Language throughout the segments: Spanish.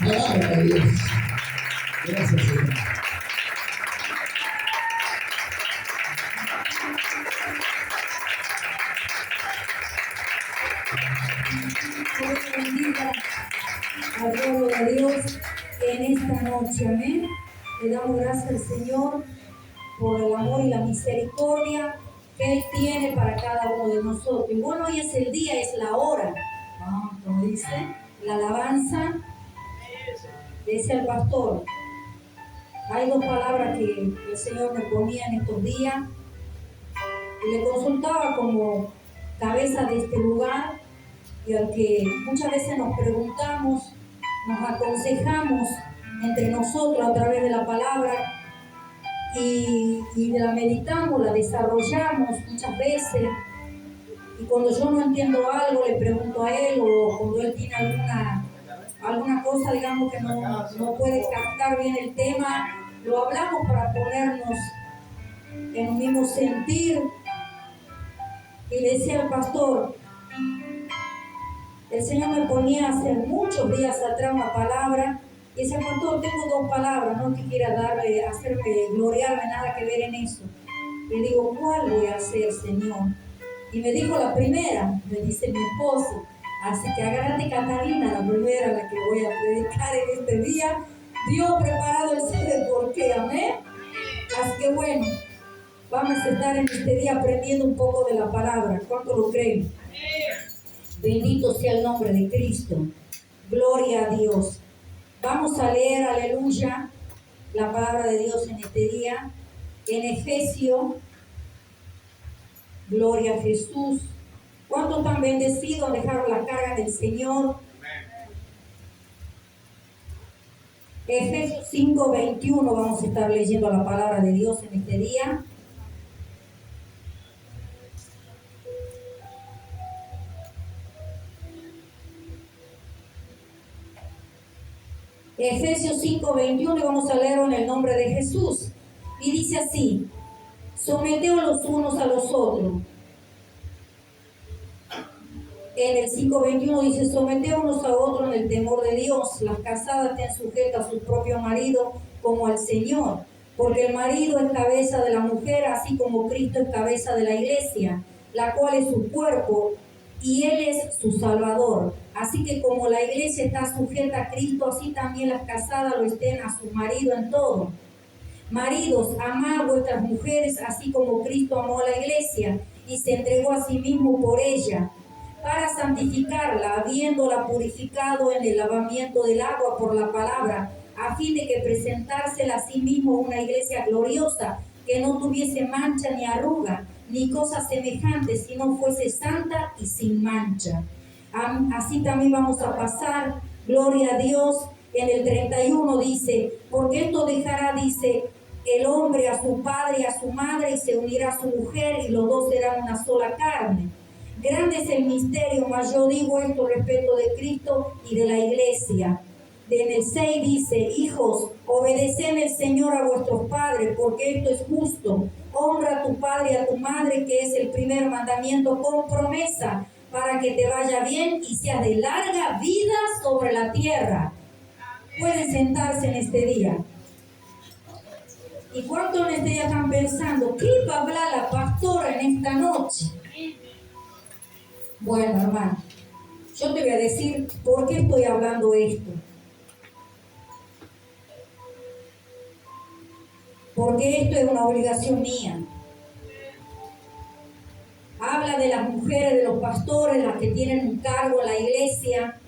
Palabra de Dios. Gracias, Señor. Dios bendiga al pueblo de Dios en esta noche, amén. Le damos gracias al Señor por el amor y la misericordia que Él tiene para cada uno de nosotros. Y bueno, hoy es el día, es la hora, como dice, la alabanza, dice el pastor. Hay dos palabras que el Señor me ponía en estos días y le consultaba como cabeza de este lugar, y al que muchas veces nos preguntamos, nos aconsejamos entre nosotros a través de la palabra y la meditamos, la desarrollamos muchas veces. Y cuando yo no entiendo algo, le pregunto a él, o cuando él tiene alguna cosa, digamos, que no puede captar bien el tema, lo hablamos para ponernos en un mismo sentir. Y le decía al pastor, el Señor me ponía hace muchos días atrás una palabra, y decía, pastor, tengo dos palabras, no te quiera hacerme gloriarme, nada que ver en eso. Le digo, ¿cuál voy a hacer, Señor? Y me dijo la primera, me dice mi esposo, así que agárrate, Catalina, la primera, la que voy a predicar en este día. Dios preparado el sabe por qué, amén. Así que bueno, vamos a estar en este día aprendiendo un poco de la palabra. ¿Cuánto lo creen? Bendito sea el nombre de Cristo. Gloria a Dios. Vamos a leer, aleluya, la palabra de Dios en este día. En Efesios, gloria a Jesús. ¿Cuántos están bendecidos? Dejaron la carga del Señor. Efesios 5:21, vamos a estar leyendo la palabra de Dios en este día. Efesios 5:21, y vamos a leerlo en el nombre de Jesús. Y dice así: someteos los unos a los otros. En el 5:21 dice, someteos unos a otros en el temor de Dios. Las casadas estén sujetas a su propio marido como al Señor, porque el marido es cabeza de la mujer, así como Cristo es cabeza de la iglesia, la cual es su cuerpo, y Él es su Salvador. Así que como la iglesia está sujeta a Cristo, así también las casadas lo estén a su marido en todo. Maridos, amad a vuestras mujeres, así como Cristo amó a la iglesia y se entregó a sí mismo por ella, para santificarla, habiéndola purificado en el lavamiento del agua por la palabra, a fin de que presentársela a sí mismo una iglesia gloriosa, que no tuviese mancha ni arruga, ni cosa semejante, sino fuese santa y sin mancha. Así también vamos a pasar, gloria a Dios. En el 31 dice, porque esto dejará, dice, el hombre a su padre y a su madre, y se unirá a su mujer, y los dos serán una sola carne. Grande es el misterio, mas yo digo esto respecto de Cristo y de la iglesia. En el 6 dice, hijos, obedeced el Señor a vuestros padres, porque esto es justo. Honra a tu padre y a tu madre, que es el primer mandamiento con promesa, para que te vaya bien y seas de larga vida sobre la tierra. Pueden sentarse en este día. ¿Y cuánto en este día están pensando? ¿Qué va a hablar la pastora en esta noche? Bueno, hermano, yo te voy a decir por qué estoy hablando esto. Porque esto es una obligación mía. Habla de las mujeres, de los pastores, las que tienen un cargo en la iglesia,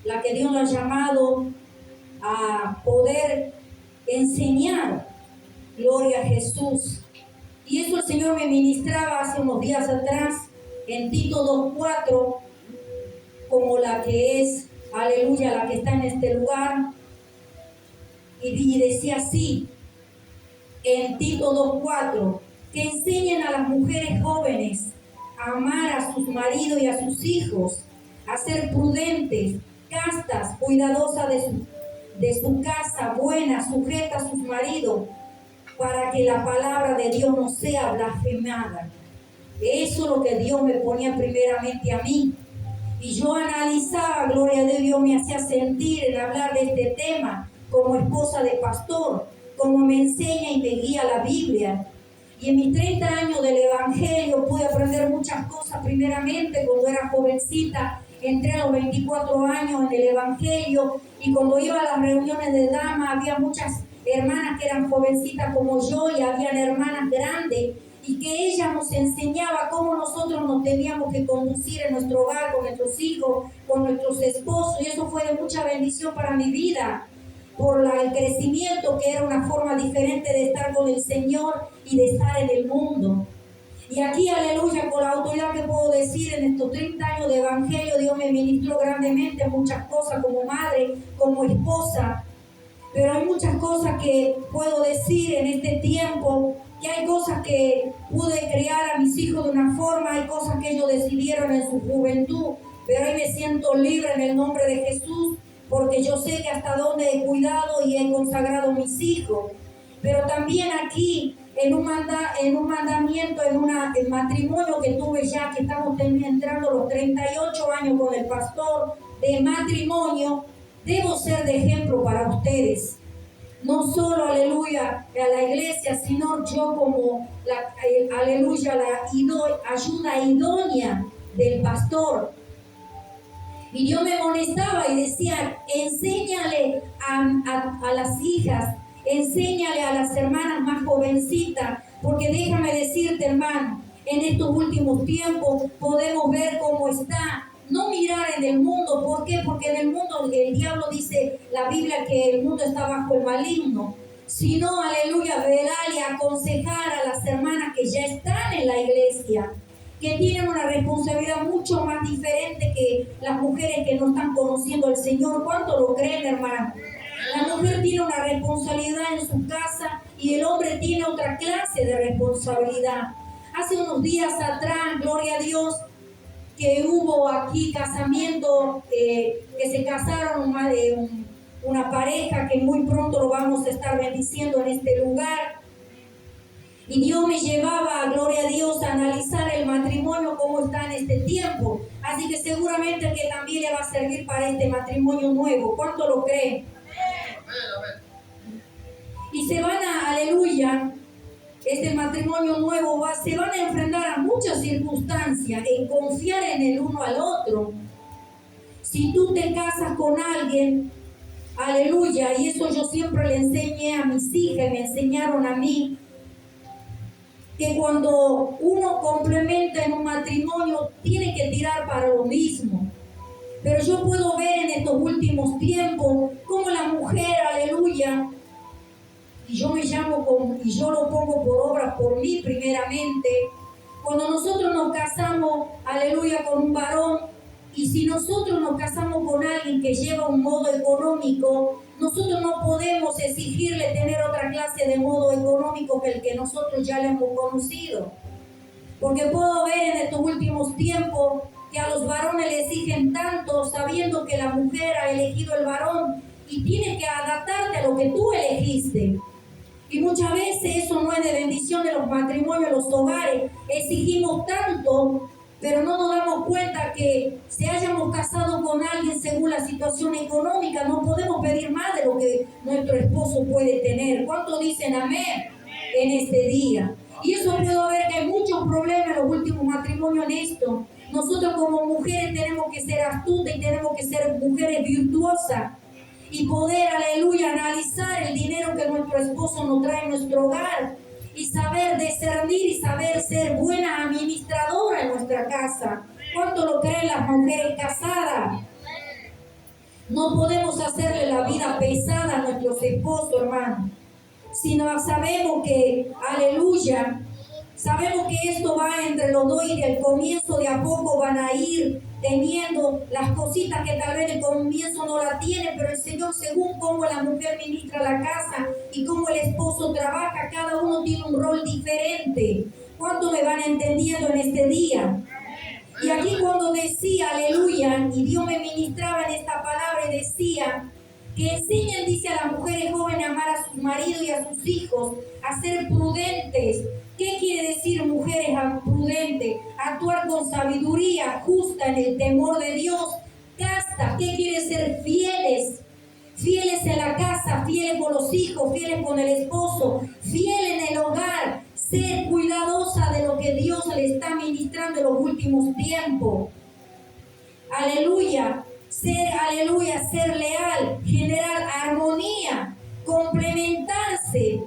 las que Dios nos ha llamado a poder enseñar. Gloria a Jesús. Y eso el Señor me ministraba hace unos días atrás en Tito 2:4, como la que es, aleluya, la que está en este lugar. Y decía así, en Tito 2:4, que enseñen a las mujeres jóvenes a amar a sus maridos y a sus hijos, a ser prudentes, castas, cuidadosas de su casa, buenas, sujetas a sus maridos, para que la palabra de Dios no sea blasfemada. Eso es lo que Dios me ponía primeramente a mí. Y yo analizaba, gloria a Dios me hacía sentir en hablar de este tema como esposa de pastor, como me enseña y me guía la Biblia. Y en mis 30 años del Evangelio pude aprender muchas cosas. Primeramente, cuando era jovencita, entré a los 24 años en el Evangelio, y cuando iba a las reuniones de damas había muchas hermanas que eran jovencitas como yo, y habían hermanas grandes, y que ella nos enseñaba cómo nosotros nos teníamos que conducir en nuestro hogar, con nuestros hijos, con nuestros esposos, y eso fue de mucha bendición para mi vida, por el crecimiento, que era una forma diferente de estar con el Señor y de estar en el mundo. Y aquí, aleluya, con la autoridad que puedo decir, en estos 30 años de evangelio, Dios me ministró grandemente muchas cosas como madre, como esposa. Pero hay muchas cosas que puedo decir en este tiempo, que hay cosas que pude criar a mis hijos de una forma, hay cosas que ellos decidieron en su juventud, pero hoy me siento libre en el nombre de Jesús, porque yo sé que hasta dónde he cuidado y he consagrado a mis hijos. Pero también aquí, en un mandamiento, en matrimonio que tuve ya, que estamos entrando los 38 años con el pastor de matrimonio, debo ser de ejemplo para ustedes. No solo, aleluya, a la iglesia, sino yo como, aleluya, la ayuda idónea del pastor. Y yo me amonestaba y decía, enséñale a las hijas, enséñale a las hermanas más jovencitas, porque déjame decirte, hermano, en estos últimos tiempos podemos ver cómo está. No mirar en el mundo, ¿por qué? Porque en el mundo el diablo dice, la Biblia, que el mundo está bajo el maligno, sino, aleluya, velar y aconsejar a las hermanas que ya están en la iglesia, que tienen una responsabilidad mucho más diferente que las mujeres que no están conociendo al Señor. ¿Cuánto lo creen, hermano? La mujer tiene una responsabilidad en su casa y el hombre tiene otra clase de responsabilidad. Hace unos días atrás, gloria a Dios, que hubo aquí casamiento, que se casaron una pareja que muy pronto lo vamos a estar bendiciendo en este lugar. Y Dios me llevaba, gloria a Dios, a analizar el matrimonio, cómo está en este tiempo. Así que seguramente que también le va a servir para este matrimonio nuevo. ¿Cuánto lo creen? Y se van aleluya, este matrimonio nuevo se van a enfrentar a muchas circunstancias en confiar en el uno al otro. Si tú te casas con alguien, aleluya, y eso yo siempre le enseñé a mis hijas, me enseñaron a mí, que cuando uno complementa en un matrimonio, tiene que tirar para lo mismo. Pero yo puedo ver en estos últimos tiempos cómo la mujer, aleluya, y yo y yo lo pongo por obra por mí primeramente, cuando nosotros nos casamos, aleluya, con un varón, y si nosotros nos casamos con alguien que lleva un modo económico, nosotros no podemos exigirle tener otra clase de modo económico que el que nosotros ya le hemos conocido. Porque puedo ver en estos últimos tiempos que a los varones le exigen tanto, sabiendo que la mujer ha elegido el varón y tienes que adaptarte a lo que tú elegiste. Y muchas veces eso no es de bendición de los matrimonios, los hogares. Exigimos tanto, pero no nos damos cuenta que si hayamos casado con alguien según la situación económica, no podemos pedir más de lo que nuestro esposo puede tener. ¿Cuántos dicen amén en este día? Y eso puedo ver que hay muchos problemas en los últimos matrimonios en esto. Nosotros como mujeres tenemos que ser astutas y tenemos que ser mujeres virtuosas y poder, aleluya, analizar el dinero que nuestro esposo nos trae en nuestro hogar y saber discernir y saber ser buena administradora en nuestra casa. ¿Cuánto lo creen las mujeres casadas? No podemos hacerle la vida pesada a nuestros esposos, hermano, sino sabemos que, aleluya, sabemos que esto va entre los dos y del comienzo de a poco van a ir teniendo las cositas que tal vez el comienzo no la tiene, pero el Señor, según cómo la mujer ministra la casa y cómo el esposo trabaja, cada uno tiene un rol diferente. ¿Cuánto me van entendiendo en este día? Y aquí cuando decía, aleluya, y Dios me ministraba en esta palabra y decía que enseñen, dice, a las mujeres jóvenes a amar a sus maridos y a sus hijos, a ser prudentes. ¿Qué quiere decir mujeres prudentes? Actuar con sabiduría justa en el temor de Dios. Casta, ¿qué quiere ser? Fieles. Fieles en la casa, fieles con los hijos, fieles con el esposo, fieles en el hogar. Ser cuidadosa de lo que Dios le está ministrando en los últimos tiempos. Aleluya. Ser leal, generar armonía, complementarse.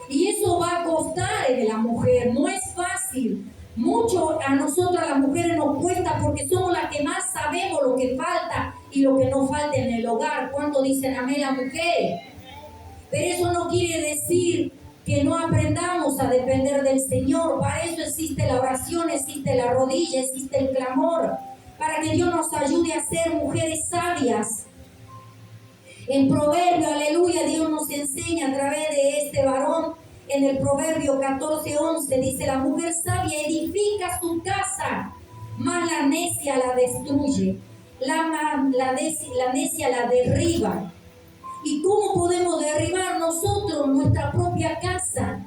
Y eso va a costar en la mujer, no es fácil. Mucho a nosotras las mujeres nos cuesta porque somos las que más sabemos lo que falta y lo que no falta en el hogar. ¿Cuánto dicen amén las mujeres? Pero eso no quiere decir que no aprendamos a depender del Señor. Para eso existe la oración, existe la rodilla, existe el clamor, para que Dios nos ayude a ser mujeres sabias. En Proverbio, aleluya, Dios nos enseña a través de este varón. En el Proverbio 14:11 dice: la mujer sabia edifica su casa, mas la necia la destruye. La necia la derriba. ¿Y cómo podemos derribar nosotros nuestra propia casa?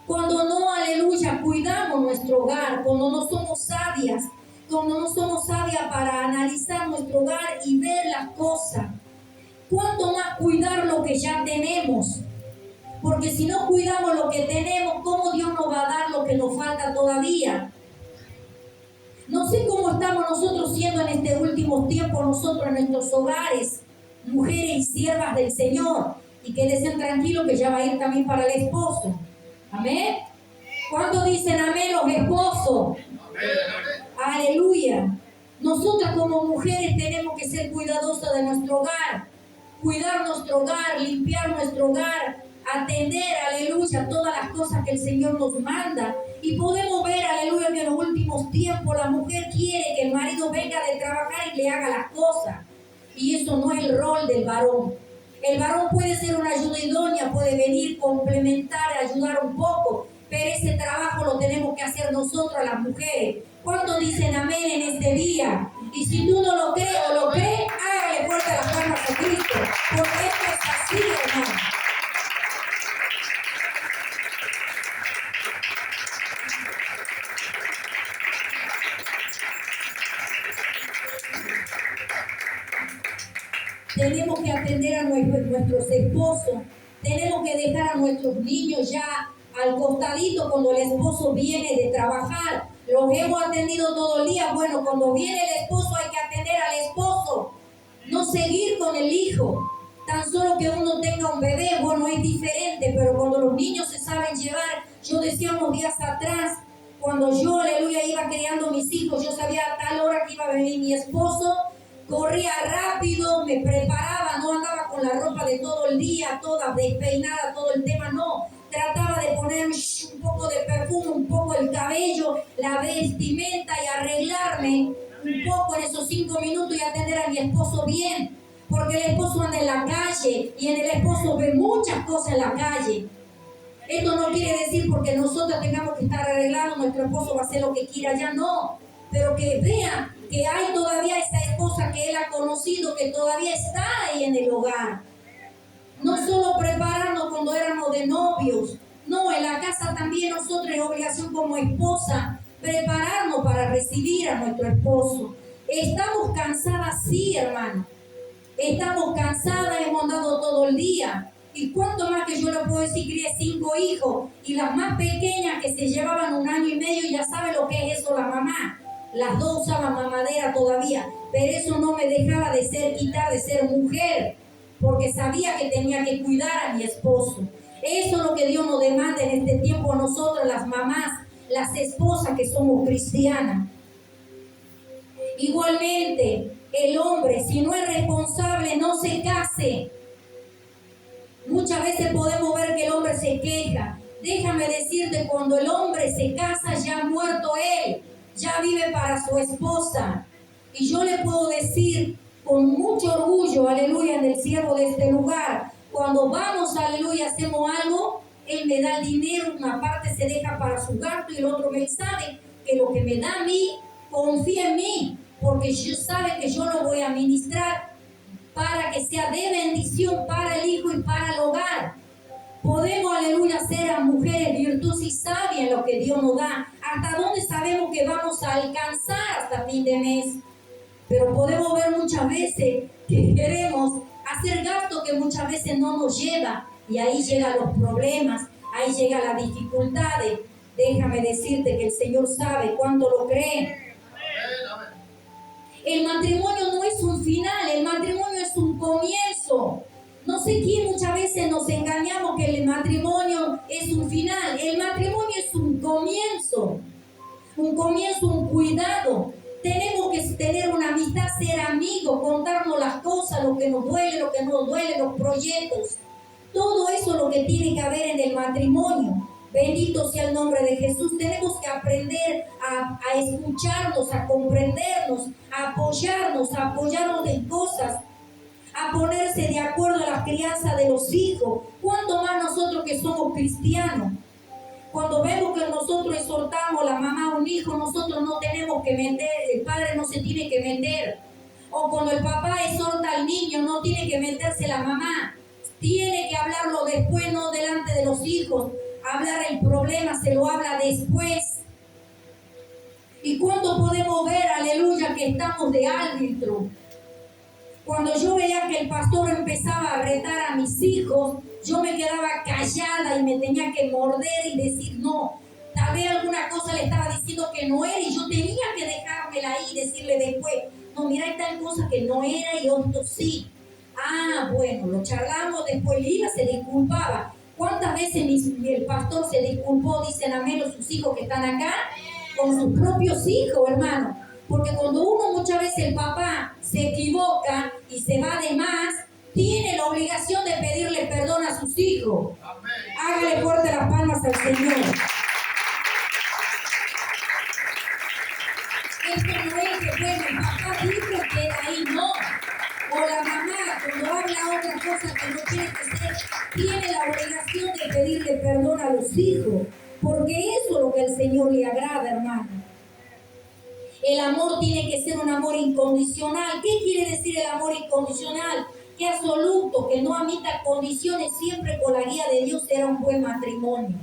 Cuando no, aleluya, cuidamos nuestro hogar, cuando no somos sabias, cuando no somos sabias para analizar nuestro hogar y ver las cosas. ¿Cuánto más cuidar lo que ya tenemos? Porque si no cuidamos lo que tenemos, ¿cómo Dios nos va a dar lo que nos falta todavía? No sé cómo estamos nosotros siendo en este último tiempo, nosotros en nuestros hogares, mujeres y siervas del Señor, y que estén tranquilos que ya va a ir también para el esposo. ¿Amén? ¿Cuántos dicen amén los esposos? Aleluya. Nosotras como mujeres tenemos que ser cuidadosas de nuestro hogar, cuidar nuestro hogar, limpiar nuestro hogar, atender, aleluya, todas las cosas que el Señor nos manda. Y podemos ver, aleluya, que en los últimos tiempos la mujer quiere que el marido venga de trabajar y le haga las cosas. Y eso no es el rol del varón. El varón puede ser una ayuda idónea, puede venir, complementar, ayudar un poco, pero ese trabajo lo tenemos que hacer nosotros, las mujeres. ¿Cuántos dicen amén en este día? Y si tú no lo crees o lo crees, hágale fuerte las palmas a Cristo, porque esto es así, hermano. Tenemos que atender a nuestros esposos, tenemos que dejar a nuestros niños ya al costadito cuando el esposo viene de trabajar. Los hemos atendido todo el día. Bueno, cuando viene el esposo hay que atender al esposo, no seguir con el hijo. Tan solo que uno tenga un bebé, bueno, es diferente, pero cuando los niños se saben llevar, yo decía unos días atrás, cuando yo, aleluya, iba criando mis hijos, yo sabía a tal hora que iba a venir mi esposo, corría rápido, me preparaba, no andaba con la ropa de todo el día, toda despeinada, todo el tema, no. Trataba de poner un poco de perfume, un poco el cabello, la vestimenta y arreglarme un poco en esos 5 minutos y atender a mi esposo bien. Porque el esposo anda en la calle y en el esposo ve muchas cosas en la calle. Esto no quiere decir porque nosotros tengamos que estar arreglados, nuestro esposo va a hacer lo que quiera, ya no. Pero que vea que hay todavía esa esposa que él ha conocido, que todavía está ahí en el hogar. No solo prepararnos cuando éramos de novios, no, en la casa también nosotros es obligación como esposa prepararnos para recibir a nuestro esposo. Estamos cansadas, sí, hermano. Estamos cansadas, hemos andado todo el día. Y cuánto más que yo le puedo decir, crié 5 hijos y las más pequeñas que se llevaban 1 año y medio, ya sabe lo que es eso la mamá. Las 2 usaban mamadera todavía, pero eso no me dejaba de quitar de ser mujer, porque sabía que tenía que cuidar a mi esposo. Eso es lo que Dios nos demanda en este tiempo a nosotros, las mamás, las esposas que somos cristianas. Igualmente, el hombre, si no es responsable, no se case. Muchas veces podemos ver que el hombre se queja. Déjame decirte, cuando el hombre se casa, ya ha muerto él, ya vive para su esposa. Y yo le puedo decir con mucho orgullo, aleluya, en el siervo de este lugar, cuando vamos, aleluya, hacemos algo, él me da el dinero, una parte se deja para su gasto y el otro me sabe que lo que me da a mí, confía en mí, porque yo sabe que yo lo voy a administrar para que sea de bendición para el hijo y para el hogar. Podemos, aleluya, ser a mujeres virtuosas y sabias en lo que Dios nos da. Hasta dónde sabemos que vamos a alcanzar hasta fin de mes. Pero podemos ver muchas veces que queremos hacer gastos que muchas veces no nos lleva. Y ahí llegan los problemas, ahí llegan las dificultades. Déjame decirte que el Señor sabe cuánto lo cree. El matrimonio no es un final, el matrimonio es un comienzo. No sé quién muchas veces nos engañamos que el matrimonio es un final. El matrimonio es un comienzo, un cuidado. Tenemos que tener una amistad, ser amigos, contarnos las cosas, lo que nos duele, lo que no nos duele, los proyectos. Todo eso es lo que tiene que haber en el matrimonio. Bendito sea el nombre de Jesús. Tenemos que aprender a escucharnos, a comprendernos, a apoyarnos en cosas, a ponerse de acuerdo a la crianza de los hijos. ¿Cuánto más nosotros que somos cristianos? Cuando vemos que nosotros exhortamos a la mamá a un hijo, nosotros no tenemos que meter, el padre no se tiene que meter. O cuando el papá exhorta al niño, no tiene que meterse la mamá. Tiene que hablarlo después, no delante de los hijos. Hablar el problema, se lo habla después. ¿Y cuándo podemos ver, aleluya, que estamos de árbitro? Cuando yo veía que el pastor empezaba a retar a mis hijos, yo me quedaba callada y me tenía que morder y decir no. Tal vez alguna cosa le estaba diciendo que no era y yo tenía que dejármela ahí y decirle después, no, mira, hay tal cosa que no era y esto sí. Ah, bueno, lo charlamos, después Lila se disculpaba. ¿Cuántas veces el pastor se disculpó, dicen amén, sus hijos que están acá? Con sus propios hijos, hermano. Porque cuando uno muchas veces, el papá, se equivoca y se va de más, tiene la obligación de pedirle perdón a sus hijos. Amén. Hágale fuerte las palmas al Señor. Esto no es que, bueno, el papá dijo que ahí no. O la mamá, cuando habla otra cosa que no quiere que sea, tiene la obligación de pedirle perdón a los hijos. Porque eso es lo que al Señor le agrada, hermano. El amor tiene que ser un amor incondicional. ¿Qué quiere decir el amor incondicional? Que absoluto, que no admita condiciones, siempre con la guía de Dios será un buen matrimonio.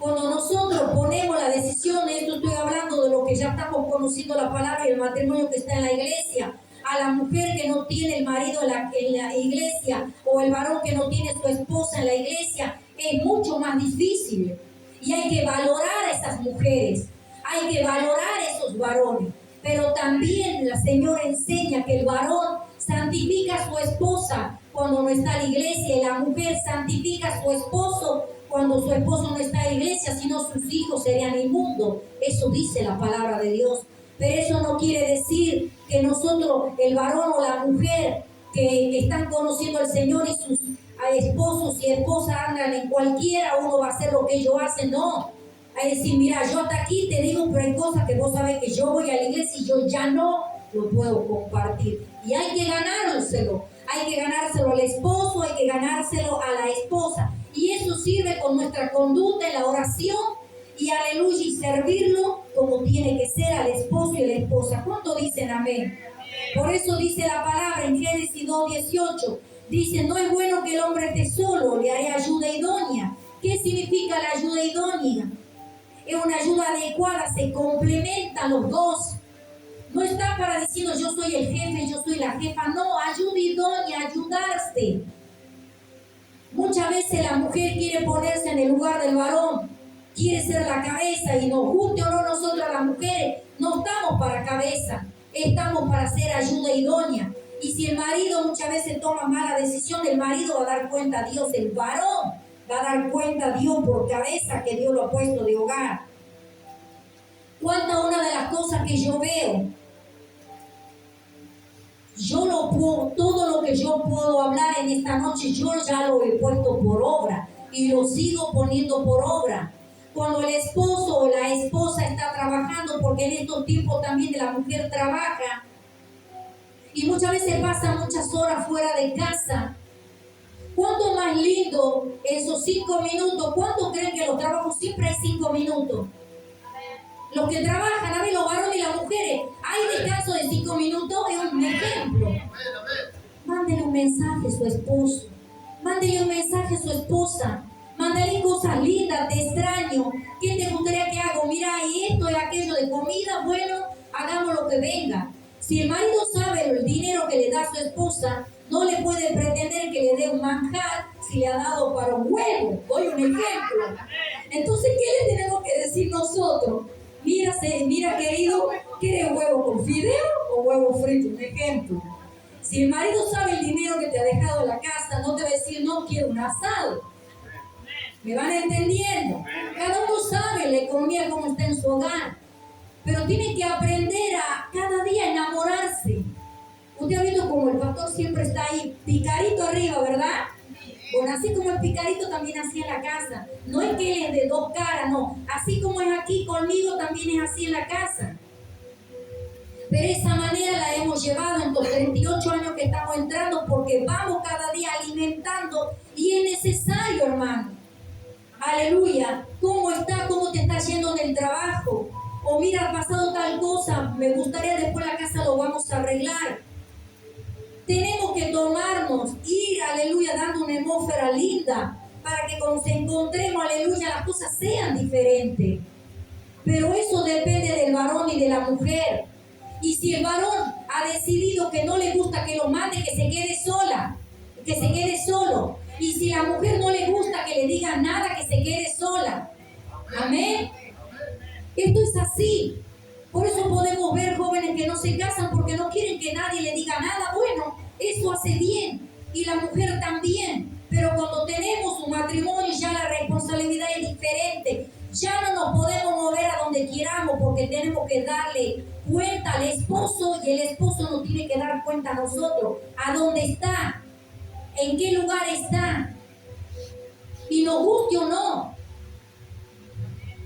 Cuando nosotros ponemos la decisión, esto estoy hablando de lo que ya estamos conociendo la palabra y el matrimonio que está en la iglesia, a la mujer que no tiene el marido en la iglesia o el varón que no tiene su esposa en la iglesia, es mucho más difícil. Y hay que valorar a esas mujeres. Hay que valorar a esos varones, pero también la Señora enseña que el varón santifica a su esposa cuando no está en la iglesia y la mujer santifica a su esposo cuando su esposo no está en la iglesia, sino sus hijos serían inmundos. Eso dice la palabra de Dios. Pero eso no quiere decir que nosotros, el varón o la mujer que están conociendo al Señor y sus esposos y esposas andan en cualquiera, uno va a hacer lo que ellos hacen, no. Hay que decir, mira, yo hasta aquí te digo, pero hay cosas que vos sabés que yo voy a la iglesia y yo ya no lo puedo compartir. Y hay que ganárselo. Hay que ganárselo al esposo, hay que ganárselo a la esposa. Y eso sirve con nuestra conducta en la oración y aleluya, y servirlo como tiene que ser al esposo y a la esposa. ¿Cuánto dicen amén? Por eso dice la palabra en Génesis 2:18. Dice, no es bueno que el hombre esté solo, le haré ayuda idónea. ¿Qué significa la ayuda idónea? Es una ayuda adecuada, se complementan los dos. No está para diciendo yo soy el jefe, yo soy la jefa. No, ayuda idónea, ayudarse. Muchas veces la mujer quiere ponerse en el lugar del varón, quiere ser la cabeza y nos guste o no nosotros las mujeres, no estamos para cabeza, estamos para ser ayuda idónea. Y si el marido muchas veces toma mala decisión, el marido va a dar cuenta a Dios, el varón va a dar cuenta a Dios por cabeza que Dios lo ha puesto de hogar. ¿Cuánta una de las cosas que yo veo? Todo lo que yo puedo hablar en esta noche, yo ya lo he puesto por obra y lo sigo poniendo por obra. Cuando el esposo o la esposa está trabajando, porque en estos tiempos también la mujer trabaja y muchas veces pasa muchas horas fuera de casa. ¿Cuánto más lindo esos 5 minutos? ¿Cuánto creen que los trabajos siempre hay 5 minutos? Los que trabajan, a ver, los varones y las mujeres, hay descanso de 5 minutos, es un ejemplo. mándele un mensaje a su esposo, mándele un mensaje a su esposa, mándale cosas lindas, te extraño, ¿qué te gustaría que haga? Mira, y esto y aquello de comida, bueno, hagamos lo que venga. Si el marido sabe el dinero que le da a su esposa, no le puede pretender que le dé un manjar si le ha dado para un huevo. Doy un ejemplo. Entonces, ¿qué le tenemos que decir nosotros? Mira querido, ¿quieres huevo con fideo o huevo frito? Un ejemplo. Si el marido sabe el dinero que te ha dejado en la casa, no te va a decir, no quiero un asado. ¿Me van entendiendo? Cada uno sabe la economía como está en su hogar. Pero tiene que aprender a cada día enamorarse. Usted ha visto como el pastor siempre está ahí, picarito arriba, ¿verdad? Bueno, así como el picarito también así en la casa. No es que él es de dos caras, no. Así como es aquí conmigo, también es así en la casa. Pero esa manera la hemos llevado en los 38 años que estamos entrando porque vamos cada día alimentando y es necesario, hermano. Aleluya. ¿Cómo está? ¿Cómo te está yendo en el trabajo? O mira, ha pasado tal cosa, me gustaría después la casa lo vamos a arreglar. Tenemos que tomarnos, ir, aleluya, dando una atmósfera linda para que cuando nos encontremos, aleluya, las cosas sean diferentes. Pero eso depende del varón y de la mujer. Y si el varón ha decidido que no le gusta que lo mande, que se quede sola, que se quede solo. Y si la mujer no le gusta que le diga nada, que se quede sola. Amén. Esto es así. Por eso podemos ver jóvenes que no se casan porque no quieren que nadie le diga nada. Bueno, eso hace bien. Y la mujer también. Pero cuando tenemos un matrimonio ya la responsabilidad es diferente. Ya no nos podemos mover a donde queramos porque tenemos que darle cuenta al esposo y el esposo nos tiene que dar cuenta a nosotros. ¿A dónde está? ¿En qué lugar está? Y nos guste o no.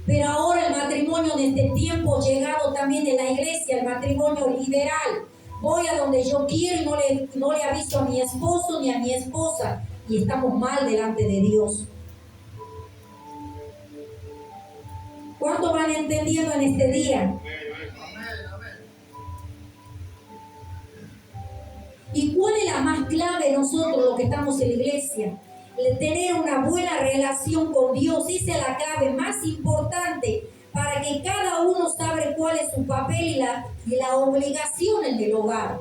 Pero ahora el matrimonio de este tiempo llegado también en la iglesia, el matrimonio liberal. Voy a donde yo quiero y no le aviso a mi esposo ni a mi esposa. Y estamos mal delante de Dios. ¿Cuánto van entendiendo en este día? ¿Y cuál es la más clave nosotros, los que estamos en la iglesia? Tener una buena relación con Dios. Esa es la clave más importante para que cada uno sabe cuál es su papel y la obligación en el hogar.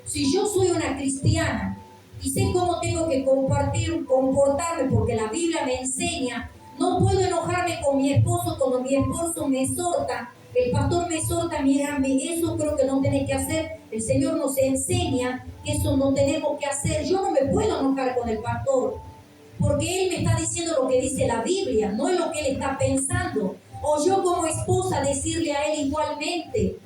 Si yo soy una cristiana y sé cómo tengo que comportarme porque la Biblia me enseña, no puedo enojarme con mi esposo cuando mi esposo me exhorta. El pastor me exhorta, mira, eso creo que no tenés que hacer. El Señor nos enseña que eso no tenemos que hacer. Yo no me puedo enojar con el pastor, porque él me está diciendo lo que dice la Biblia, no es lo que él está pensando. O yo como esposa decirle a él igualmente.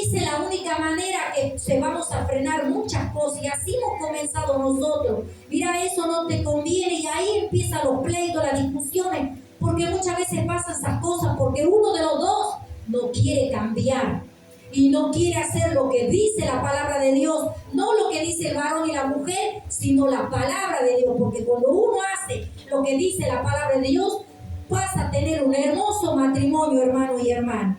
Esa es la única manera que se vamos a frenar muchas cosas. Y así hemos comenzado nosotros. Mira, eso no te conviene. Y ahí empiezan los pleitos, las discusiones. Porque muchas veces pasan esas cosas porque uno de los dos no quiere cambiar. Y no quiere hacer lo que dice la palabra de Dios. No lo que dice el varón y la mujer, sino la palabra de Dios. Porque cuando uno hace lo que dice la palabra de Dios, pasa a tener un hermoso matrimonio, hermano y hermana.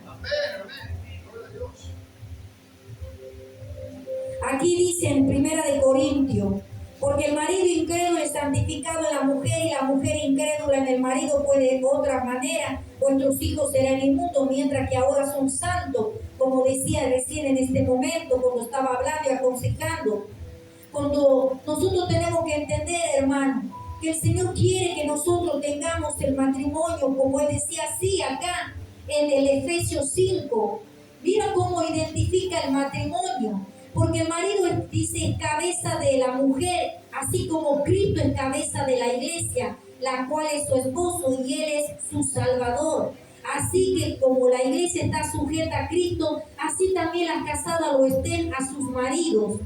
Aquí dice en 1 Corintios, porque el marido incrédulo es santificado en la mujer y la mujer incrédula en el marido, pues de otra manera vuestros hijos serán inmundos, mientras que ahora son santos, como decía recién en este momento cuando estaba hablando y aconsejando. Cuando nosotros tenemos que entender, hermano, que el Señor quiere que nosotros tengamos el matrimonio, como Él decía así acá en el Efesios 5. Mira cómo identifica el matrimonio. Porque el marido dice es cabeza de la mujer, así como Cristo es cabeza de la iglesia, la cual es su esposo y Él es su Salvador. Así que como la iglesia está sujeta a Cristo, así también las casadas lo estén a sus maridos.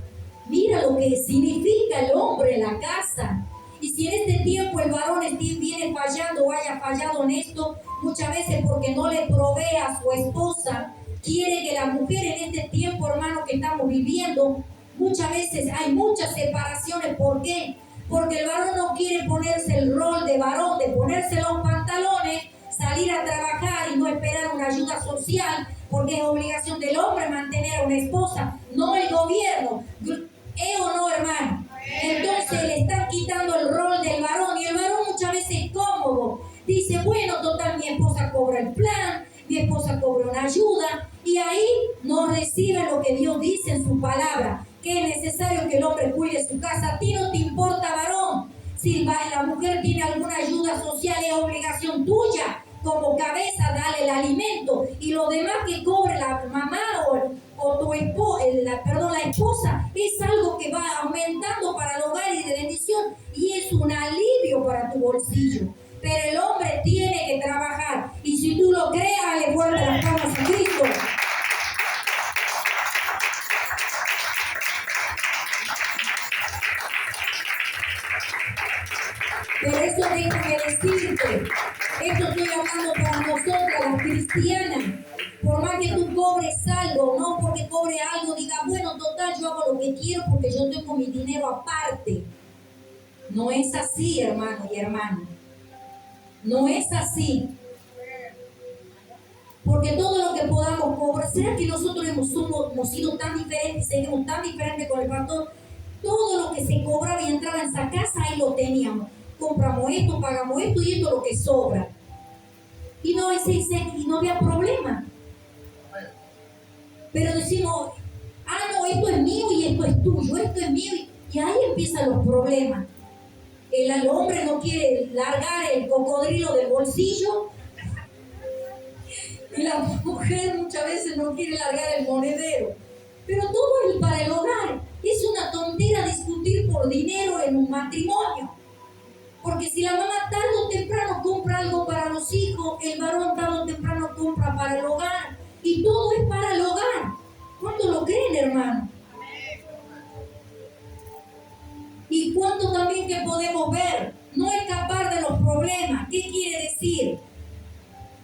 Mira lo que significa el hombre en la casa. Y si en este tiempo el varón viene fallando o haya fallado en esto, muchas veces porque no le provee a su esposa, quiere que la mujer en este tiempo, hermano, que estamos viviendo, muchas veces hay muchas separaciones. ¿Por qué? Porque el varón no quiere ponerse el rol de varón, de ponerse los pantalones, salir a trabajar y no esperar una ayuda social, porque es obligación del hombre mantener a una esposa, no el gobierno. ¿Es o no, hermano? Entonces le están quitando el rol del varón, y el varón muchas veces es cómodo. Dice, bueno, total, mi esposa cobra el plan, mi esposa cobra una ayuda, y ahí no recibe lo que Dios dice en su palabra, que es necesario que el hombre cuide su casa. A ti no te importa, varón, si la mujer tiene alguna ayuda social, es obligación tuya como cabeza darle el alimento, y lo demás que cobre la mamá o tu la esposa es algo que va aumentando para el hogar y de bendición, y es un alivio para tu bolsillo. Pero el hombre tiene que trabajar, y si tú lo crees, dale fuerte las palmas a Cristo. Pero eso déjame decirte, esto estoy hablando para nosotras, las cristianas. Por más que tú cobres algo, no porque cobre algo, diga, bueno, total, yo hago lo que quiero porque yo tengo mi dinero aparte. No es así, hermano y hermana. No es así. Porque todo lo que podamos cobrar, ¿será que nosotros hemos sido tan diferentes, seguimos tan diferentes con el pastor? Todo lo que se cobraba y entraba en esa casa, ahí lo teníamos. Compramos esto, pagamos esto y esto es lo que sobra. Y no había problema. Pero decimos, no, esto es mío y esto es tuyo, esto es mío. Y ahí empiezan los problemas. El hombre no quiere largar el cocodrilo del bolsillo, y la mujer muchas veces no quiere largar el monedero. Pero todo es para el hogar. Es una tontera discutir por dinero en un matrimonio. Porque si la mamá tarde o temprano compra algo para los hijos, el varón tarde o temprano compra para el hogar. Y todo es para el hogar. ¿Cuánto lo creen, hermano? Y cuánto también que podemos ver, no escapar de los problemas. ¿Qué quiere decir?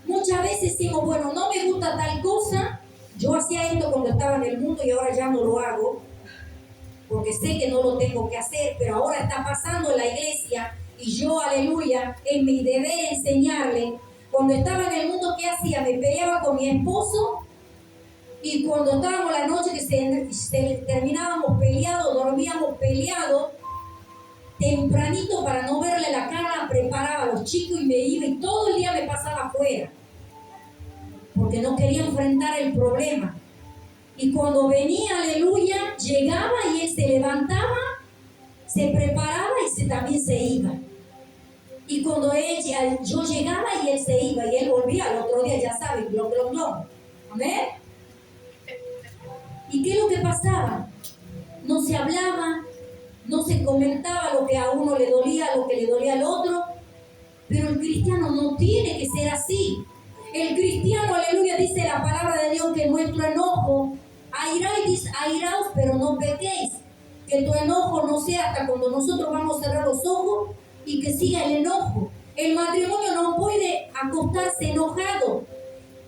Muchas veces decimos, bueno, no me gusta tal cosa. Yo hacía esto cuando estaba en el mundo y ahora ya no lo hago, porque sé que no lo tengo que hacer, pero ahora está pasando en la iglesia y yo, aleluya, es mi deber enseñarle. Cuando estaba en el mundo, ¿qué hacía? Me peleaba con mi esposo, y cuando estábamos la noche que terminábamos peleados, dormíamos peleados, tempranito para no verle la cara, preparaba a los chicos y me iba, y todo el día me pasaba afuera, porque no quería enfrentar el problema. Y cuando venía, aleluya, llegaba y él se levantaba, se preparaba y también se iba. Y cuando yo llegaba y él se iba, y él volvía al otro día, ya saben, glon, glon, glon. ¿Amén? ¿Y qué es lo que pasaba? No se hablaba, no se comentaba lo que a uno le dolía, lo que le dolía al otro. Pero el cristiano no tiene que ser así. El cristiano, aleluya, dice la palabra de Dios que nuestro enojo, airaos, pero no pequéis. Que tu enojo no sea hasta cuando nosotros vamos a cerrar los ojos y que siga el enojo. El matrimonio no puede acostarse enojado.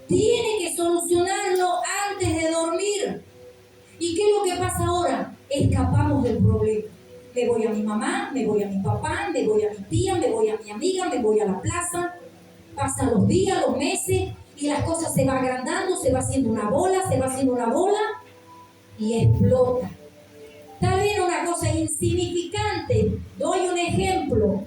Tiene que solucionarlo antes de dormir. ¿Y qué es lo que pasa ahora? Escapamos del problema. Me voy a mi mamá, me voy a mi papá, me voy a mi tía, me voy a mi amiga, me voy a la plaza. Pasan los días, los meses, y las cosas se van agrandando, se va haciendo una bola, y explota. Está bien, una cosa insignificante. Doy un ejemplo.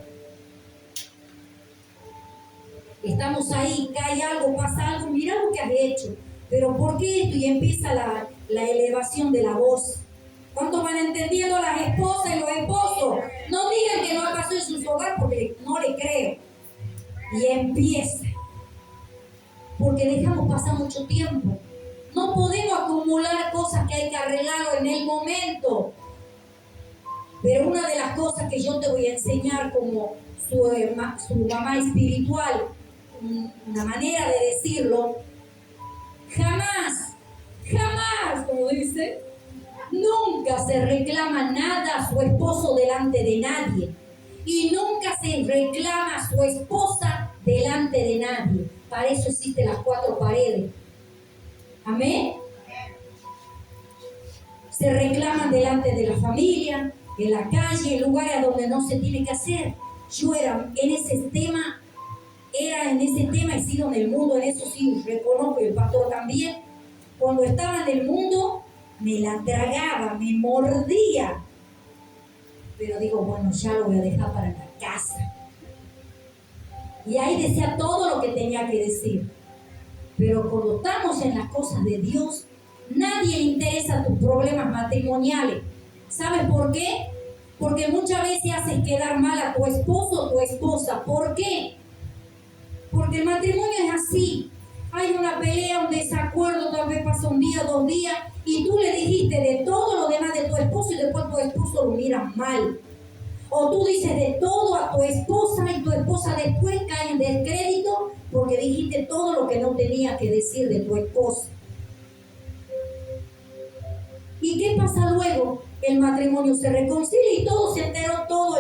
Estamos ahí, cae algo, pasa algo, mira lo que has hecho. Pero ¿por qué esto? Y empieza la elevación de la voz. ¿Cuántos van entendiendo las esposas y los esposos? No digan que no pasó en sus hogares porque no le creo. Y empieza. Porque dejamos pasar mucho tiempo. No podemos acumular cosas que hay que arreglar en el momento. Pero una de las cosas que yo te voy a enseñar como su mamá espiritual, una manera de decirlo, jamás, como dice, nunca se reclama nada a su esposo delante de nadie. Y nunca se reclama a su esposa delante de nadie. Para eso existen las 4 paredes. Amén. Se reclaman delante de la familia, en la calle, en lugares donde no se tiene que hacer. Yo era en ese tema, he sido en el mundo, en eso sí reconozco, y el pastor también. Cuando estaba en el mundo, me la tragaba, me mordía. Pero digo, bueno, ya lo voy a dejar para la casa. Y ahí decía todo lo que tenía que decir. Pero cuando estamos en las cosas de Dios, nadie le interesa tus problemas matrimoniales. ¿Sabes por qué? Porque muchas veces haces quedar mal a tu esposo o tu esposa. ¿Por qué? Porque el matrimonio es así. Hay una pelea, un desacuerdo, tal vez pasa un día, 2 días, y tú le dijiste de todo lo demás de tu esposo y después tu esposo lo mira mal. O tú dices de todo a tu esposa y tu esposa después cae en descrédito porque dijiste todo lo que no tenía que decir de tu esposa. ¿Y qué pasa luego? El matrimonio se reconcilia y todo se enteró, todo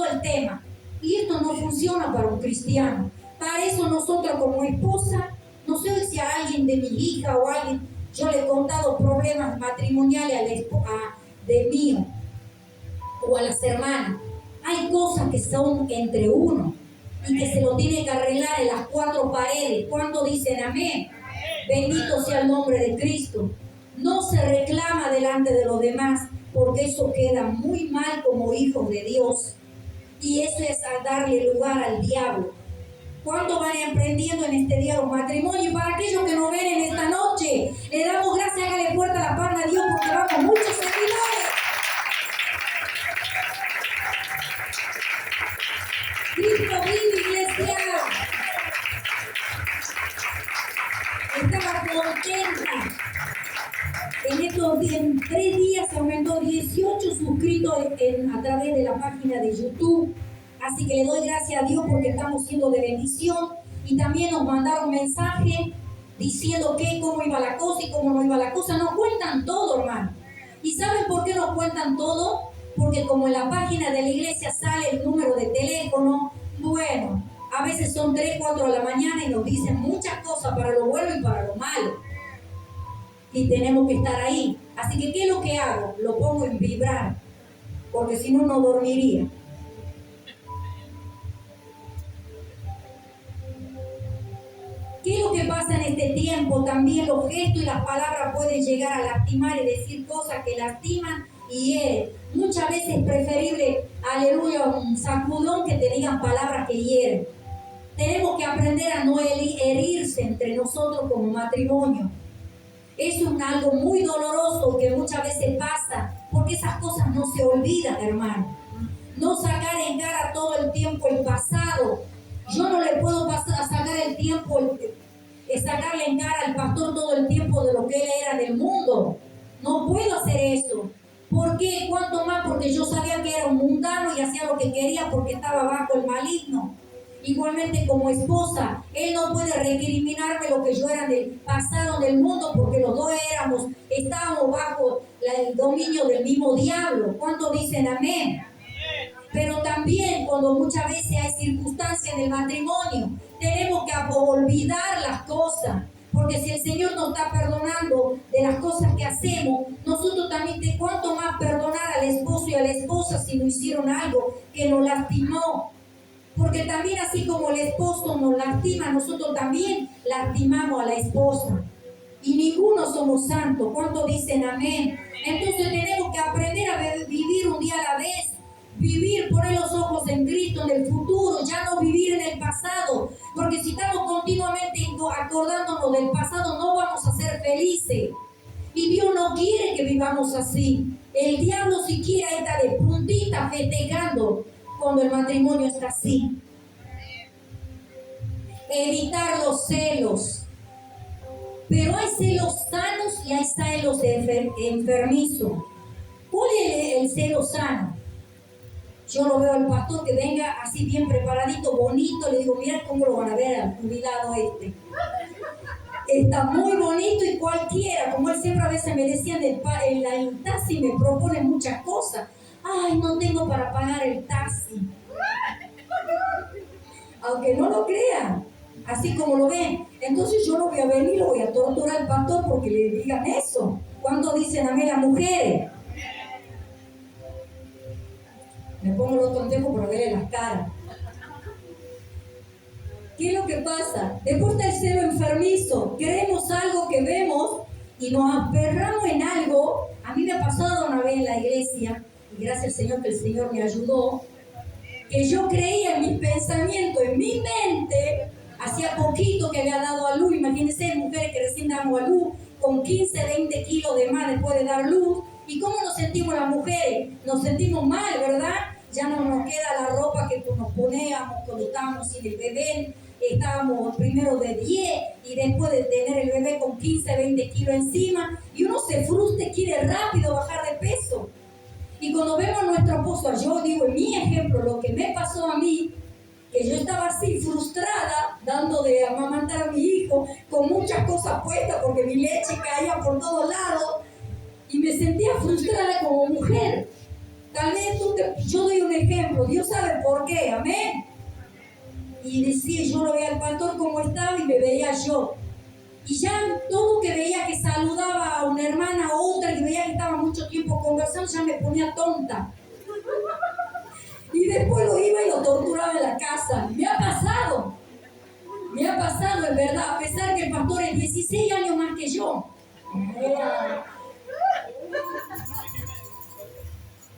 el tema. Y esto no funciona para un cristiano. Para eso nosotros como esposa, no sé si a alguien de mi hija o a alguien, yo le he contado problemas matrimoniales de mío o a las hermanas. Hay cosas que son entre uno y que se lo tiene que arreglar en las 4 paredes. ¿Cuánto dicen amén? Bendito sea el nombre de Cristo. No se reclama delante de los demás, porque eso queda muy mal como hijos de Dios. Y eso es darle lugar al diablo. ¿Cuánto van emprendiendo en este día los matrimonios? Y para aquellos que nos ven en esta noche, le damos gracias, hágale fuerte la palma a Dios porque vamos muchos seguidores. Cristo vive, iglesia. Estaba contenta. En 3 días se aumentó 18 suscritos a través de la página de YouTube. Así que le doy gracias a Dios porque estamos siendo de bendición. Y también nos mandaron mensaje diciendo cómo iba la cosa y cómo no iba la cosa. Nos cuentan todo, hermano. ¿Y saben por qué nos cuentan todo? Porque como en la página de la iglesia sale el número de teléfono, bueno, a veces son 3, 4 de la mañana y nos dicen muchas cosas para lo bueno y para lo malo. Y tenemos que estar ahí. Así que, ¿qué es lo que hago? Lo pongo en vibrar, porque si no, no dormiría. ¿Qué es lo que pasa en este tiempo? También los gestos y las palabras pueden llegar a lastimar y decir cosas que lastiman y hieren. Muchas veces es preferible, aleluya, un sacudón que te digan palabras que hieren. Tenemos que aprender a no herirse entre nosotros como matrimonio. Eso es algo muy doloroso que muchas veces pasa, porque esas cosas no se olvidan, hermano. No sacar en cara todo el tiempo el pasado. Yo no le puedo sacarle en cara al pastor todo el tiempo de lo que él era del mundo. No puedo hacer eso. ¿Por qué? ¿Cuánto más? Porque yo sabía que era un mundano y hacía lo que quería porque estaba bajo el maligno. Igualmente como esposa, él no puede recriminarme lo que yo era del pasado del mundo porque los dos estábamos bajo el dominio del mismo diablo. ¿Cuántos dicen amén? Pero también cuando muchas veces hay circunstancias en el matrimonio, tenemos que olvidar las cosas. Porque si el Señor nos está perdonando de las cosas que hacemos, nosotros también, ¿cuánto más perdonar al esposo y a la esposa si nos hicieron algo que nos lastimó? Porque también así como el esposo nos lastima, nosotros también lastimamos a la esposa. Y ninguno somos santos. ¿Cuántos dicen amén? Entonces tenemos que aprender a vivir un día a la vez. Vivir, poner los ojos en Cristo, en el futuro, ya no vivir en el pasado. Porque si estamos continuamente acordándonos del pasado, no vamos a ser felices. Y Dios no quiere que vivamos así. El diablo siquiera está de puntita festejando cuando el matrimonio está así. Evitar los celos. Pero hay celos sanos y hay celos enfermizos. ¿Cuál es el celo sano? Yo lo veo al pastor que venga así bien preparadito, bonito. Le digo, mira cómo lo van a ver al jubilado este. Está muy bonito y cualquiera, como él siempre a veces me decía en la taxi me propone muchas cosas. Ay, no tengo para pagar el taxi. Aunque no lo crean, así como lo ven. Entonces yo no voy a venir, lo voy a torturar al pastor porque le digan eso. ¿Cuándo dicen amén las mujeres? Me pongo los tontejo para verle las caras. ¿Qué es lo que pasa? Después está el celo enfermizo. Queremos algo que vemos y nos aferramos en algo. A mí me ha pasado una vez en la iglesia, y gracias al Señor que el Señor me ayudó, que yo creía en mis pensamientos, en mi mente, hacía poquito que había dado a luz. Imagínense, mujeres que recién damos a luz, con 15, 20 kilos de más después de dar luz. ¿Y cómo nos sentimos las mujeres? Nos sentimos mal, ¿verdad? Ya no nos queda la ropa que nos poníamos cuando estábamos sin el bebé. Estábamos primero de 10 y después de tener el bebé con 15, 20 kilos encima. Y uno se frustra y quiere rápido bajar de peso. Y cuando vemos a nuestra esposa, yo digo en mi ejemplo, lo que me pasó a mí, que yo estaba así frustrada, dando de amamantar a mi hijo, con muchas cosas puestas, porque mi leche caía por todos lados, y me sentía frustrada como mujer. Tal vez yo doy un ejemplo, Dios sabe por qué, amén. Y decía, yo lo veía al pastor como estaba y me veía yo. Y ya todo que veía que saludaba a una hermana a otra y veía que estaba mucho tiempo conversando, ya me ponía tonta. Y después lo iba y lo torturaba en la casa. Me ha pasado, en verdad, a pesar que el pastor es 16 años más que yo.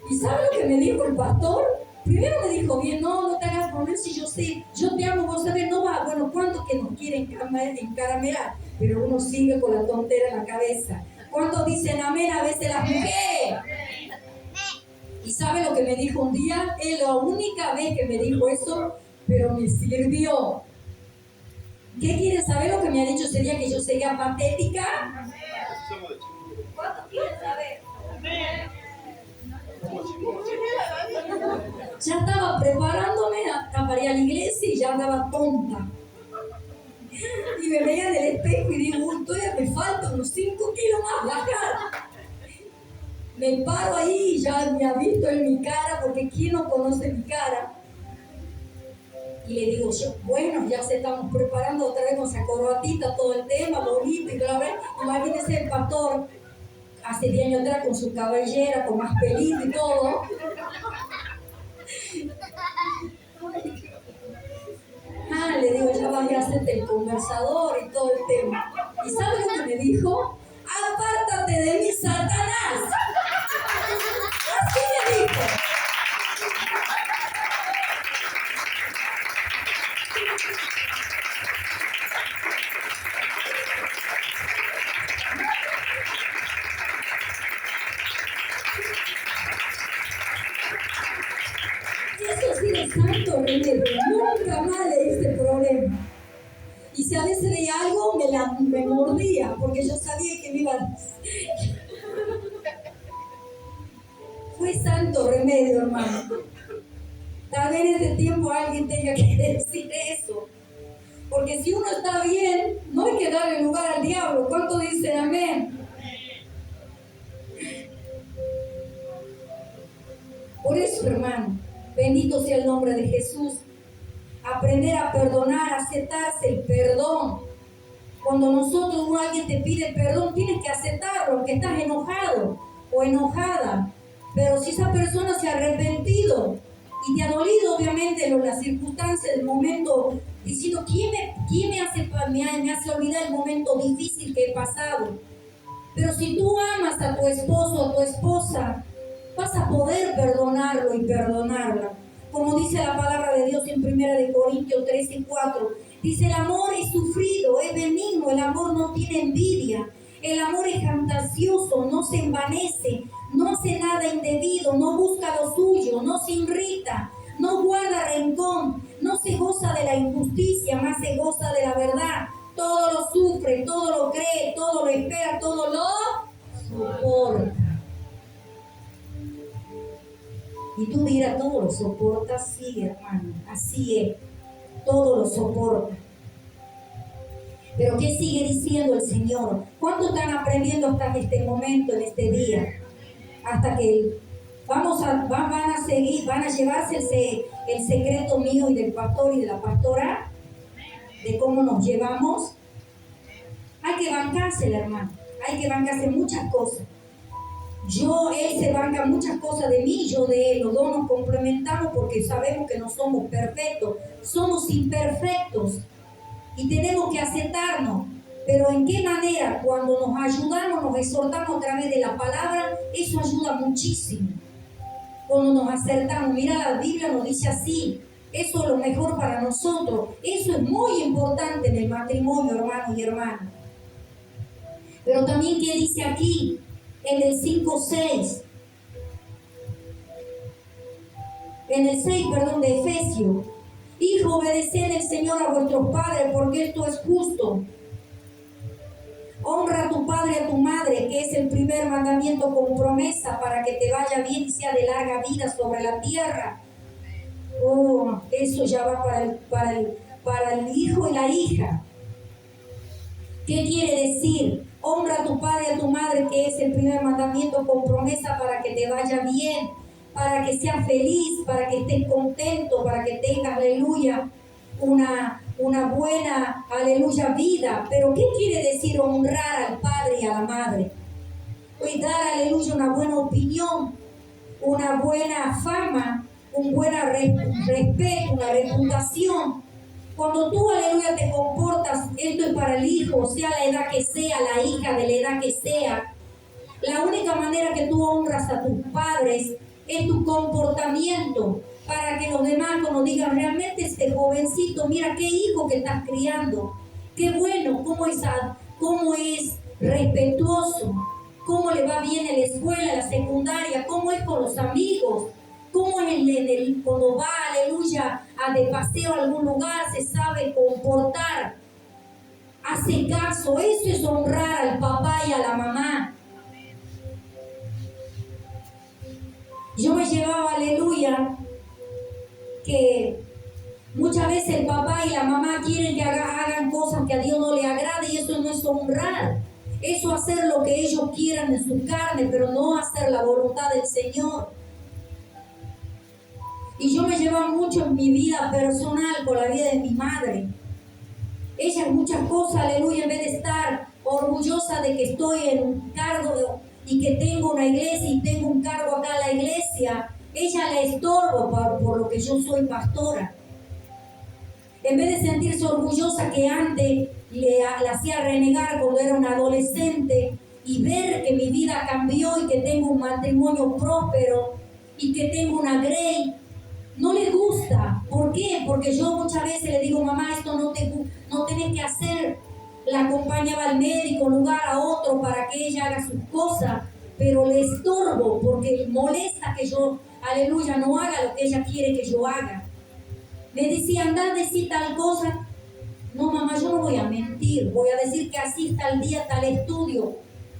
¿Y sabe lo que me dijo el pastor? Primero me dijo, bien, no te hagas problema, si yo sé, yo te amo, vos sabés, no va, bueno, ¿cuántos que nos quieren encaramelar? Pero uno sigue con la tontera en la cabeza. ¿Cuántos dicen amén a veces las mujeres? ¿Y sabe lo que me dijo un día? Es la única vez que me dijo eso, pero me sirvió. ¿Qué quiere saber lo que me ha dicho ese día? Que yo sería patética. ¿Cuántos quieren saber? Ya estaba preparándome para ir a la iglesia y ya andaba tonta. Y me veía en el espejo y digo, todavía me faltan unos 5 kilos más bajar. Me paro ahí y ya me ha visto en mi cara, porque ¿quién no conoce mi cara? Y le digo yo, bueno, ya se estamos preparando otra vez con esa corbatita, todo el tema, bonito y bla, bla. Imagínense el pastor hace 10 años atrás con su cabellera, con más pelito y todo. Le digo, ya vas a hacerte el conversador y todo el tema. ¿Y sabes lo que me dijo? Apártate de mí, Satanás. Así me dijo. Eso sí es santo remedio. Nunca más le hice problema. Y si a veces veía algo, me mordía, porque yo sabía que me iba a... Fue santo remedio, hermano. Tal vez en este tiempo alguien tenga que decir eso. Porque si uno está bien, no hay que darle lugar al diablo. ¿Cuánto dicen amén? Por eso, hermano, bendito sea el nombre de Jesús. Aprender a perdonar, aceptarse el perdón. Cuando alguien te pide perdón, tienes que aceptarlo, aunque estás enojado o enojada. Pero si esa persona se ha arrepentido y te ha dolido, obviamente, las circunstancias del momento, diciendo, ¿quién me hace olvidar el momento difícil que he pasado? Pero si tú amas a tu esposo o a tu esposa, vas a poder perdonarlo y perdonarla. Como dice la palabra de Dios en 1 Corintios 13:4, dice, el amor es sufrido, es benigno, el amor no tiene envidia, el amor es fantasioso, no se envanece, no hace nada indebido, no busca lo suyo, no se irrita, no guarda rencor, no se goza de la injusticia, más se goza de la verdad. Todo lo sufre, todo lo cree, todo lo espera, todo lo soporta. Y tú dirás, todo lo soporta, sí, hermano, así es, todo lo soporta. Pero ¿qué sigue diciendo el Señor? ¿Cuánto están aprendiendo hasta este momento, en este día? Hasta que van a seguir, van a llevarse el secreto mío y del pastor y de la pastora, de cómo nos llevamos. Hay que bancarse, hermano, hay que bancarse muchas cosas. Él se banca muchas cosas de mí, yo de él. Los dos nos complementamos porque sabemos que no somos perfectos, somos imperfectos y tenemos que aceptarnos. Pero ¿en qué manera? Cuando nos ayudamos, nos exhortamos a través de la palabra, eso ayuda muchísimo. Cuando nos acertamos, mira, la Biblia nos dice así, eso es lo mejor para nosotros. Eso es muy importante en el matrimonio, hermanos y hermanas. Pero también, ¿qué dice aquí? En el 5:6. En el 6, perdón, de Efesios. Hijo, obedeced el Señor a vuestros padres, porque esto es justo. Honra a tu padre y a tu madre, que es el primer mandamiento con promesa para que te vaya bien y sea de larga vida sobre la tierra. Oh, eso ya va para el hijo y la hija. ¿Qué quiere decir? Honra a tu padre y a tu madre, que es el primer mandamiento con promesa para que te vaya bien, para que seas feliz, para que estés contento, para que tengas, aleluya, una buena, aleluya, vida. Pero ¿qué quiere decir honrar al padre y a la madre? Pues dar, aleluya, una buena opinión, una buena fama, un buen respeto, una reputación. Cuando tú, aleluya, te comportas, esto es para el hijo, sea la edad que sea, la hija de la edad que sea. La única manera que tú honras a tus padres es tu comportamiento, para que los demás cuando digan, realmente este jovencito, mira qué hijo que estás criando, qué bueno, cómo es respetuoso, cómo le va bien en la escuela, en la secundaria, cómo es con los amigos, cómo es cuando va, aleluya, de paseo a algún lugar, se sabe comportar, hace caso. Eso es honrar al papá y a la mamá. Yo me llevaba, aleluya, que muchas veces el papá y la mamá quieren que hagan cosas que a Dios no le agrade, y eso no es honrar. Eso es hacer lo que ellos quieran en su carne, pero no hacer la voluntad del Señor. Y yo me llevaba mucho en mi vida personal con la vida de mi madre. Ella en muchas cosas, aleluya, en vez de estar orgullosa de que estoy en un cargo y que tengo una iglesia y tengo un cargo acá en la iglesia, ella le estorbo por lo que yo soy pastora. En vez de sentirse orgullosa que antes la hacía renegar cuando era una adolescente, y ver que mi vida cambió y que tengo un matrimonio próspero y que tengo una grey, no le gusta. ¿Por qué? Porque yo muchas veces le digo, mamá, esto no tenés que hacer. La acompañaba al médico, lugar a otro, para que ella haga sus cosas, pero le estorbo porque molesta que yo, aleluya, no haga lo que ella quiere que yo haga. Me decía, anda a decir tal cosa. No, mamá, yo no voy a mentir, voy a decir que así está el día, tal estudio,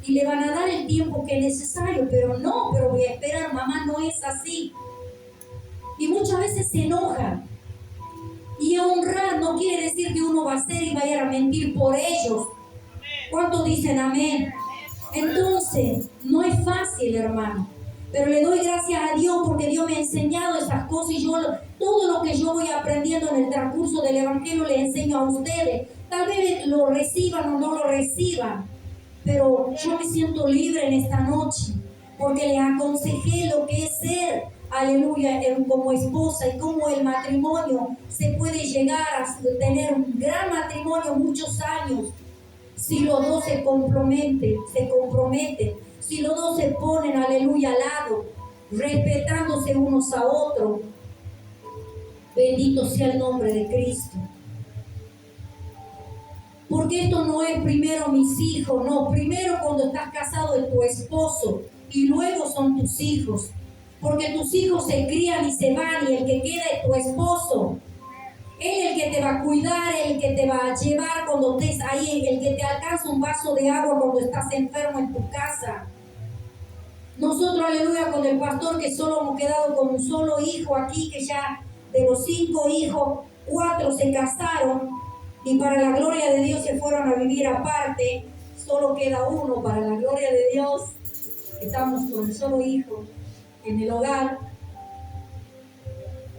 y le van a dar el tiempo que es necesario, pero voy a esperar, mamá, no es así. Y muchas veces se enojan. Y honrar no quiere decir que uno va a hacer y vaya a mentir por ellos. ¿Cuántos dicen amén? Entonces, no es fácil, hermano. Pero le doy gracias a Dios porque Dios me ha enseñado esas cosas, y todo lo que yo voy aprendiendo en el transcurso del Evangelio le enseño a ustedes. Tal vez lo reciban o no lo reciban, pero yo me siento libre en esta noche porque les aconsejé lo que es ser, aleluya, como esposa, y cómo el matrimonio se puede llegar a tener un gran matrimonio muchos años si los dos se comprometen, si los dos se ponen, aleluya, al lado, respetándose unos a otros. Bendito sea el nombre de Cristo. Porque esto no es primero mis hijos, no. Primero, cuando estás casado, es tu esposo, y luego son tus hijos. Porque tus hijos se crían y se van, y el que queda es tu esposo. Él es el que te va a cuidar, el que te va a llevar cuando estés ahí, el que te alcanza un vaso de agua cuando estás enfermo en tu casa. Nosotros, aleluya, con el pastor, que solo hemos quedado con un solo hijo aquí, que ya de los 5 hijos, 4 se casaron, y para la gloria de Dios se fueron a vivir aparte. Solo queda uno, para la gloria de Dios. Estamos con un solo hijo en el hogar.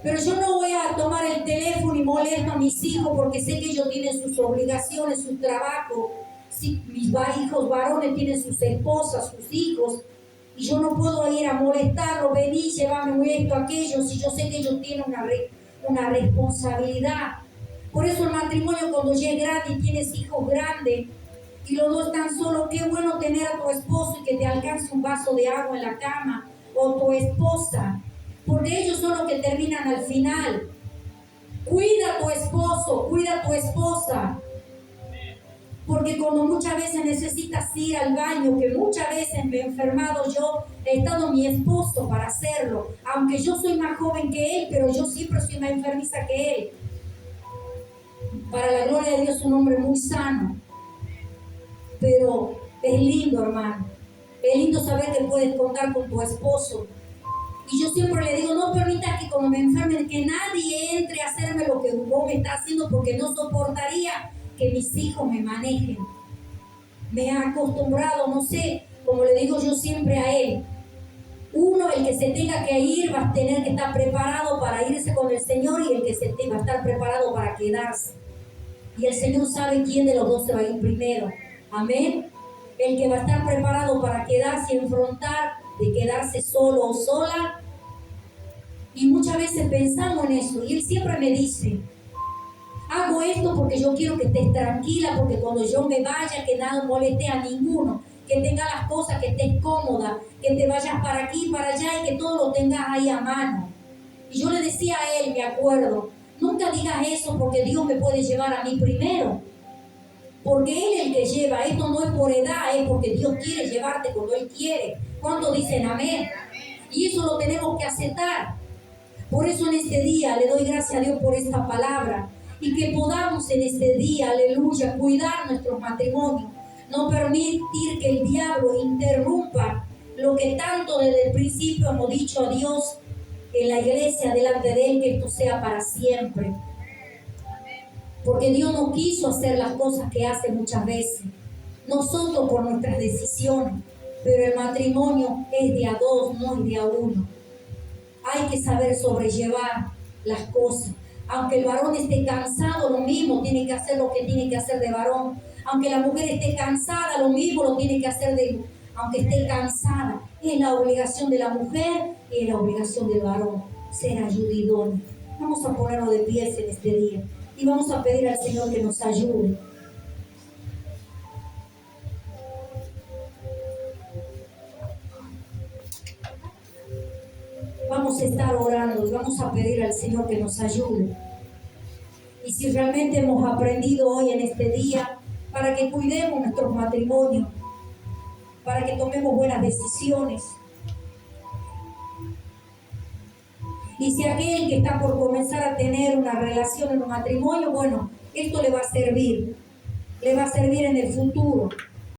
Pero yo no voy a tomar el teléfono y molesto a mis hijos, porque sé que ellos tienen sus obligaciones, su trabajo. Si mis hijos varones tienen sus esposas, sus hijos, y yo no puedo ir a molestarlos, vení, llévame esto, aquello, si yo sé que ellos tienen una responsabilidad. Por eso el matrimonio, cuando ya es grande y tienes hijos grandes, y los dos están solos, qué bueno tener a tu esposo y que te alcance un vaso de agua en la cama, o tu esposa, porque ellos son los que terminan al final. Cuida a tu esposo, cuida a tu esposa, porque cuando muchas veces necesitas ir al baño, que muchas veces me he enfermado yo, he estado mi esposo para hacerlo, aunque yo soy más joven que él, pero yo siempre soy más enfermiza que él. Para la gloria de Dios, un hombre muy sano, pero es lindo, hermano, es lindo saber que puedes contar con tu esposo. Y yo siempre le digo, no permitas que cuando me enferme, que nadie entre a hacerme lo que vos me estás haciendo, porque no soportaría que mis hijos me manejen. Me he acostumbrado, no sé, como le digo yo siempre a él, uno, el que se tenga que ir, va a tener que estar preparado para irse con el Señor, y el que se va a estar preparado para quedarse. Y el Señor sabe quién de los dos se va a ir primero. Amén. El que va a estar preparado para quedarse y enfrentar de quedarse solo o sola. Y muchas veces pensamos en eso, y él siempre me dice, hago esto porque yo quiero que estés tranquila, porque cuando yo me vaya, que nada moleste a ninguno, que tengas las cosas, que estés cómoda, que te vayas para aquí y para allá y que todo lo tengas ahí a mano. Y yo le decía a él, me acuerdo, nunca digas eso porque Dios me puede llevar a mí primero. Porque Él es el que lleva, esto no es por edad, es porque Dios quiere llevarte cuando Él quiere. ¿Cuántos dicen amén? Y eso lo tenemos que aceptar. Por eso en este día le doy gracias a Dios por esta palabra. Y que podamos en este día, aleluya, cuidar nuestros matrimonios. No permitir que el diablo interrumpa lo que tanto desde el principio hemos dicho a Dios en la iglesia delante de Él, que esto sea para siempre. Porque Dios no quiso hacer las cosas que hace muchas veces. Nosotros por nuestras decisiones. Pero el matrimonio es de a dos, no es de a uno. Hay que saber sobrellevar las cosas. Aunque el varón esté cansado, lo mismo tiene que hacer lo que tiene que hacer de varón. Aunque la mujer esté cansada, lo mismo lo tiene que hacer aunque esté cansada. Es la obligación de la mujer y es la obligación del varón ser ayudidón. Vamos a ponernos de pies en este día y vamos a pedir al Señor que nos ayude. Vamos a estar orando y vamos a pedir al Señor que nos ayude. Y si realmente hemos aprendido hoy en este día, para que cuidemos nuestros matrimonios, para que tomemos buenas decisiones. Y si aquel que está por comenzar a tener una relación en un matrimonio, bueno, esto le va a servir en el futuro.